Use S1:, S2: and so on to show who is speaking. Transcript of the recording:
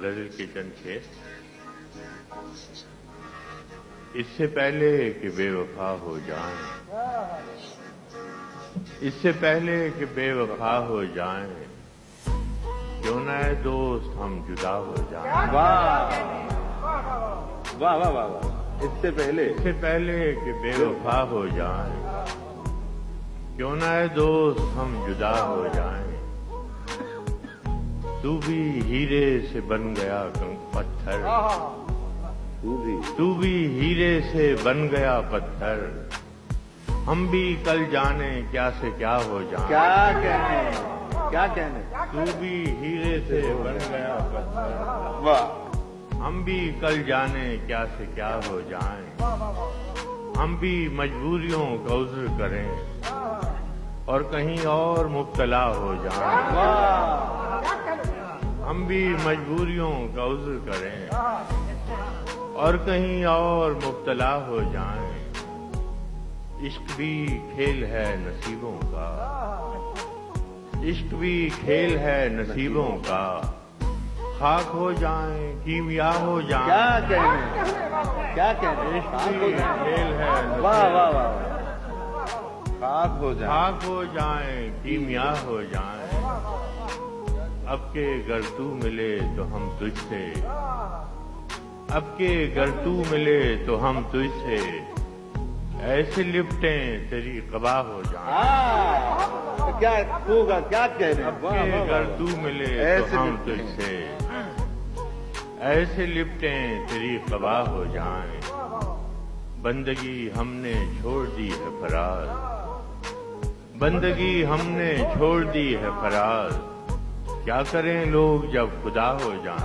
S1: गजल के चंद शेर। इससे पहले कि बेवफा हो जाएं, इससे पहले कि बेवफा हो जाएं, क्यों न ऐ दोस्त हम जुदा हो जाएं।
S2: वाह वाह वाह वाह वाह। इससे पहले
S1: कि बेवफा हो जाएं, क्यों न ऐ दोस्त हम जुदा हो जाएं। तू भी हीरे से बन गया पत्थर, तू भी हीरे से बन गया पत्थर, हम भी कल जाने क्या से क्या हो जाएं।
S2: क्या कहने
S1: तू भी हीरे से बन गया पत्थर,
S2: वाह।
S1: हम भी कल जाने क्या से क्या हो जाएं। हम भी मजबूरियों का उज़्र करें और कहीं और मुब्तला हो जाएं।
S2: वाह।
S1: हम भी मजबूरियों का उज़्र करें और कहीं और मुब्तला हो जाएं। इश्क भी खेल है नसीबों का, इश्क भी खेल है नसीबों का, खाक हो जाएं कीमिया हो जाएं।
S2: क्या कहने
S1: इश्क भी खेल है
S2: वाह
S1: नसीबों
S2: वाह
S1: का,
S2: वाह। खाक
S1: हो जाएं कीमिया हो जाएं। अब के गर तू मिले तो हम तुझसे, अब के गर तू मिले तो हम तुझसे, ऐसे लिपटें तेरी कबा हो जाएं।
S2: क्या होगा क्या कह रहे
S1: अब के गर तू मिले तो हम तुझसे, ऐसे लिपटें तेरी कबा हो जाएं। बंदगी हमने छोड़ दी है फराज, बंदगी हमने छोड़ दी है फराज, क्या करें लोग जब खुदा हो जाएं।